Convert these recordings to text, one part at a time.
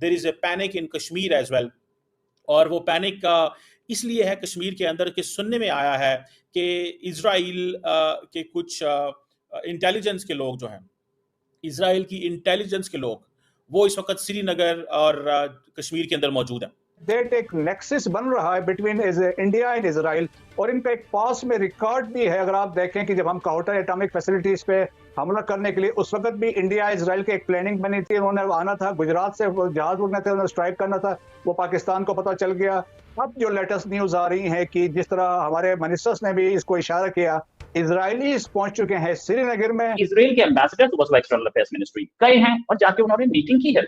There is a panic in Kashmir as well. और वो panic इसलिए है कश्मीर के अंदर कि सुनने में आया है कि इजराइल के कुछ इंटेलिजेंस के लोग जो हैं, इजराइल की इंटेलिजेंस के लोग, वो इस वक्त श्रीनगर और कश्मीर के अंदर मौजूद हैं। डेट एक नेक्सस बन रहा है बिटवीन इंडिया एंड इजराइल, और इनका एक पास में रिकॉर्ड भी है। अगर आप देखें कि जब हम काउंटर एटॉमिक फैसिलिटीज पे हमला करने के लिए, उस वक्त भी इंडिया इजराइल की एक प्लानिंग बनी थी। उन्होंने आना था, गुजरात से जहाज उड़ने थे, उन्हें स्ट्राइक करना था, वो पाकिस्तान को पता चल गया। अब जो लेटेस्ट न्यूज आ रही है कि जिस तरह हमारे मिनिस्टर्स ने भी इसको इशारा किया, इजरायली पहुंच चुके हैं श्रीनगर में। इजराइल के एम्बेसडर सुबह एक्सटर्नल अफेयर्स मिनिस्ट्री गए हैं और जाके उन्होंने मीटिंग की है,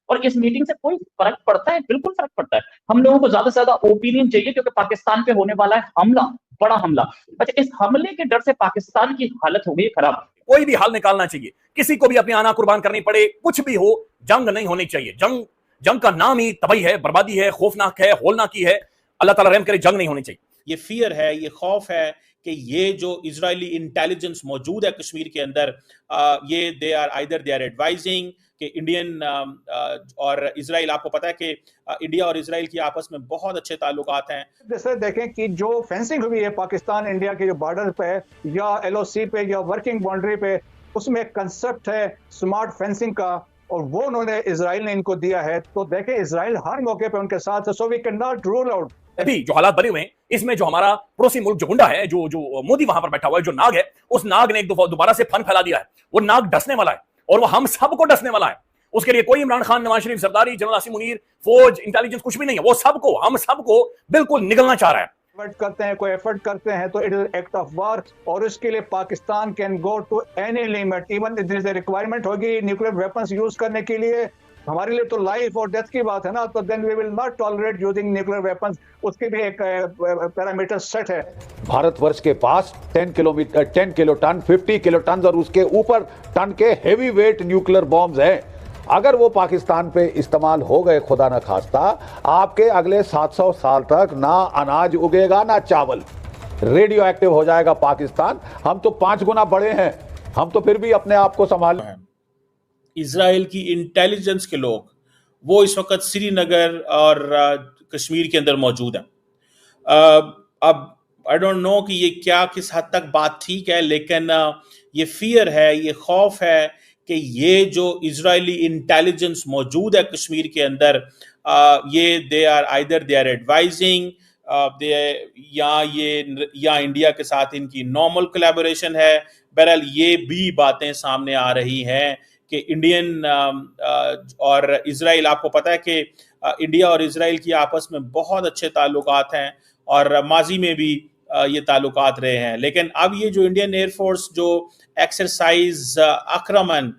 और इस मीटिंग से कोई फर्क पड़ता है? बिल्कुल फर्क पड़ता है। हम लोगों को ज्यादा से ज्यादा ओपिनियन चाहिए, क्योंकि पाकिस्तान पे होने वाला है हमला, बड़ा हमला। अच्छा, इस हमले के डर से पाकिस्तान की हालत हो गई खराब। कोई भी हाल निकालना चाहिए, किसी को भी अपनी आना कुर्बान करनी पड़े, कुछ भी हो, जंग नहीं होनी चाहिए। जंग का नाम ही तबाही है, बर्बादी है, खौफनाक है, होलनाकी है। अल्लाह ताला रहम करे, जंग नहीं होनी चाहिए। ये फियर है, ये खौफ है कि ये जो इजरायली इंटेलिजेंस मौजूद है कश्मीर के अंदर, ये दे आर एडवाइजिंग कि इंडियन और इजराइल, आपको पता है कि इंडिया और इजराइल की आपस में बहुत अच्छे ताल्लुकात हैं। जैसे देखें कि जो फेंसिंग हुई है पाकिस्तान इंडिया के जो बॉर्डर पे या एलओसी पे या वर्किंग बाउंड्री पे, उसमें कंसेप्ट है स्मार्ट फेंसिंग का, और वो उन्होंने इजराइल ने इनको दिया है। तो देखें, इजराइल हर मौके पे उनके साथ है, so we can not rule out. अभी जो हालात बने हुए हैं, इसमें जो हमारा पड़ोसी मुल्क जो गुंडा है, जो मोदी वहां पर बैठा हुआ है, जो नाग है, उस नाग ने एक दोबारा से फन फैला दिया है। वो नाग डसने वाला है, और वो हम सबको डसने वाला है। उसके लिए कोई इमरान खान, नवाज शरीफ, जरदारी, जनरल आसिम मुनीर, फौज, इंटेलिजेंस कुछ भी नहीं है। वो सबको, हम सबको बिल्कुल निगलना चाह रहा है। करते हैं, कोई एफर्ट करते हैं, तो it is act of war, और उसके लिए Pakistan can go to any limit. Even इधर रिक्वायरमेंट होगी न्यूक्लियर वेपन्स यूज करने के लिए, हमारे लिए तो लाइफ और डेथ की बात है ना, तो then we will not tolerate using nuclear weapons. उसके भी एक पैरामीटर सेट है। भारतवर्ष के पास 10 किलो टन, 50 किलो टन और उसके ऊपर टन के हेवी वेट न्यूक्लियर बॉम्ब्स हैं। अगर वो पाकिस्तान पे इस्तेमाल हो गए, खुदा ना खास्ता, आपके अगले 700 साल तक ना अनाज उगेगा ना चावल, रेडियो एक्टिव हो जाएगा पाकिस्तान। हम तो 5 गुना बड़े हैं, हम तो फिर भी अपने आप को संभाल। इजराइल की इंटेलिजेंस के लोग, वो इस वक्त श्रीनगर और कश्मीर के अंदर मौजूद हैं। अब आई डोंट नो कि ये क्या किस हद तक बात ठीक है, लेकिन ये फियर है, ये खौफ है कि ये जो इजरायली इंटेलिजेंस मौजूद है कश्मीर के अंदर, ये दे आर एडवाइजिंग, या इंडिया के साथ इनकी नॉर्मल कोलैबोरेशन है। बहरहाल ये भी बातें सामने आ रही हैं कि इंडियन और इजराइल, आपको पता है कि इंडिया और इजराइल की आपस में बहुत अच्छे ताल्लुकात हैं, और माजी में भी ये ताल्लुकात रहे हैं। लेकिन अब ये जो इंडियन एयरफोर्स जो एक्सरसाइज आक्रमण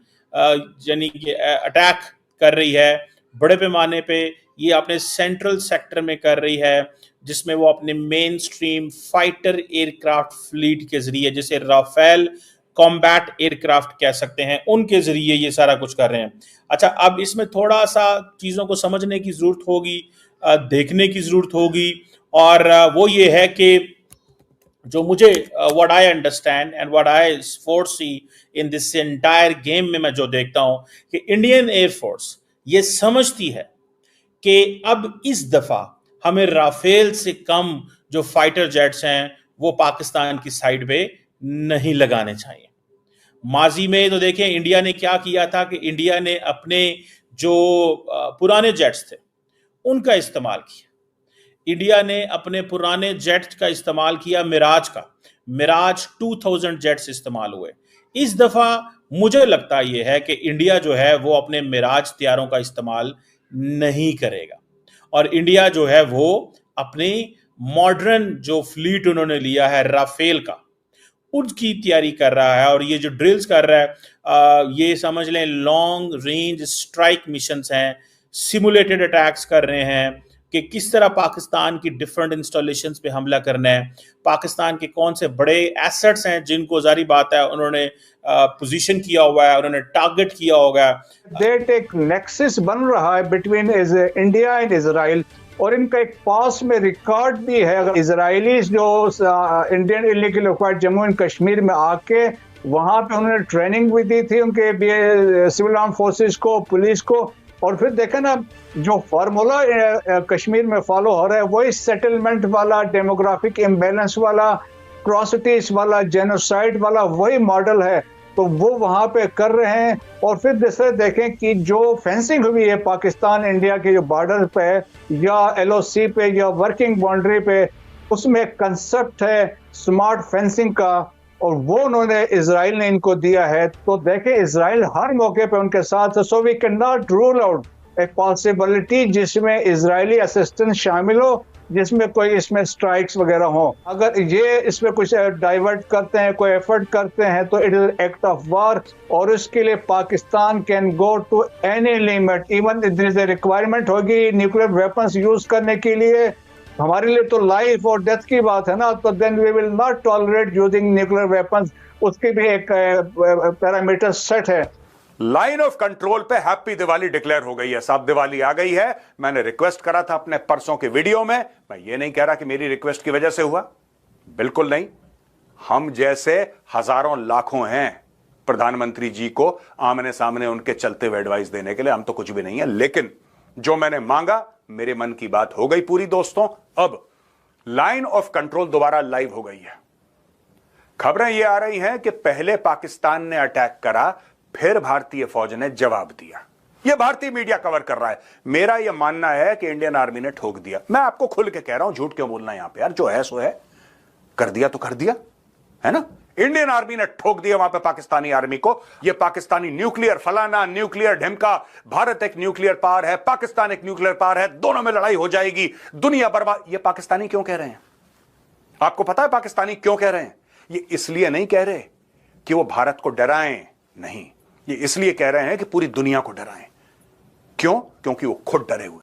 यानी कि अटैक कर रही है बड़े पैमाने पे, ये अपने सेंट्रल सेक्टर में कर रही है, जिसमें वो अपने main stream fighter aircraft fleet के जरिए, जिसे राफेल कॉम्बैट एयरक्राफ्ट कह सकते हैं, उनके जरिए ये सारा कुछ कर रहे हैं। अच्छा, अब इसमें थोड़ा सा चीज़ों को समझने की ज़रूरत होगी, देखने की ज़रूरत होगी, और वो ये है कि जो मुझे what I understand and what I foresee in this entire game में मैं जो देखता हूं कि इंडियन एयरफोर्स ये समझती है कि अब इस दफा हमें राफेल से कम जो फाइटर जेट्स हैं वो पाकिस्तान की साइड पे नहीं लगाने चाहिए। माजी में तो देखें इंडिया ने क्या किया था कि इंडिया ने अपने जो पुराने जेट्स थे उनका इस्तेमाल किया। इंडिया ने अपने पुराने जेट का इस्तेमाल किया, मिराज 2000 जेट्स इस्तेमाल हुए। इस दफा मुझे लगता यह है कि इंडिया जो है वो अपने मिराज तैयारों का इस्तेमाल नहीं करेगा, और इंडिया जो है वो अपने मॉडर्न जो फ्लीट उन्होंने लिया है राफेल का, उसकी तैयारी कर रहा है। और ये जो ड्रिल्स कर रहा है, ये समझ लें लॉन्ग रेंज स्ट्राइक मिशंस हैं, सिमुलेटेड अटैक्स कर रहे हैं कि किस तरह पाकिस्तान की डिफरेंट इंस्टॉलेशंस पे हमला करना है, पाकिस्तान के कौन से बड़े एसेट्स हैं जिनको जारी बात है उन्होंने पोजीशन किया हुआ है, उन्होंने टारगेट किया होगा। डेट एक नेक्सस बन रहा है बिटवीन इंडिया एंड इजराइल, और इनका एक पास में रिकॉर्ड भी है। अगर इजरायली जो Indian illegal occupied Jammu and Kashmir में आके वहां पे उन्होंने ट्रेनिंग भी दी थी उनके सिविल आर्म फोर्सेस को, पुलिस को, और फिर देखें ना, जो फार्मूला कश्मीर में फॉलो हो रहा है वही सेटलमेंट वाला, डेमोग्राफिक इम्बैलेंस वाला, अट्रॉसिटीज वाला, जेनोसाइड वाला वही मॉडल है। तो वो वहाँ पे कर रहे हैं। और फिर जैसे देखें कि जो फेंसिंग हुई है पाकिस्तान इंडिया के जो बॉर्डर पे या LOC पे या वर्किंग बाउंड्री पे, उसमें कंसेप्ट है स्मार्ट फेंसिंग का, और वो उन्होंने इजराइल ने इनको दिया है। तो देखें इजराइल हर मौके पे उनके साथ है। So we can not rule out a possibility जिसमें इजरायली असिस्टेंस शामिल हो, जिसमें कोई इसमें स्ट्राइक्स वगैरह हो। अगर ये इसमें कुछ डाइवर्ट करते हैं, कोई एफर्ट करते हैं, तो it is act of war, और उसके लिए Pakistan can go to any limit, even there is a requirement होगी न्यूक्लियर वेपन्स यूज करने के लिए। हमारे लिए तो लाइफ और डेथ की बात है ना, तो then we will not tolerate using nuclear weapons. उसकी भी एक पैरामीटर सेट है। लाइन ऑफ कंट्रोल पे हैप्पी दिवाली डिक्लेयर हो गई है साहब, दिवाली आ गई है। मैंने रिक्वेस्ट करा था अपने परसों के वीडियो में, मैं ये नहीं कह रहा कि मेरी रिक्वेस्ट की वजह से हुआ, बिल्कुल नहीं। हम जैसे हजारों लाखों हैं प्रधानमंत्री जी को आमने सामने उनके चलते हुए एडवाइस देने के लिए, हम तो कुछ भी नहीं है। लेकिन जो मैंने मांगा, मेरे मन की बात हो गई पूरी दोस्तों। अब लाइन ऑफ कंट्रोल दोबारा लाइव हो गई है। खबरें यह आ रही हैं कि पहले पाकिस्तान ने अटैक करा, फिर भारतीय फौज ने जवाब दिया। यह भारतीय मीडिया कवर कर रहा है। मेरा यह मानना है कि इंडियन आर्मी ने ठोक दिया। मैं आपको खुल के कह रहा हूं, झूठ क्यों बोलना यहां पे यार, जो है सो है, कर दिया तो कर दिया, है ना। इंडियन आर्मी ने ठोक दिया वहां पे पाकिस्तानी आर्मी को। यह पाकिस्तानी न्यूक्लियर फलाना, न्यूक्लियर ढिमका, भारत एक न्यूक्लियर पावर है, पाकिस्तान एक न्यूक्लियर पावर है, दोनों में लड़ाई हो जाएगी, दुनिया बर्बाद। यह पाकिस्तानी क्यों कह रहे हैं? आपको पता है पाकिस्तानी क्यों कह रहे हैं? ये इसलिए नहीं कह रहे कि वो भारत को डराएं, नहीं, ये इसलिए कह रहे हैं कि पूरी दुनिया को डराएं। क्यों? क्योंकि वो खुद डरे हुए।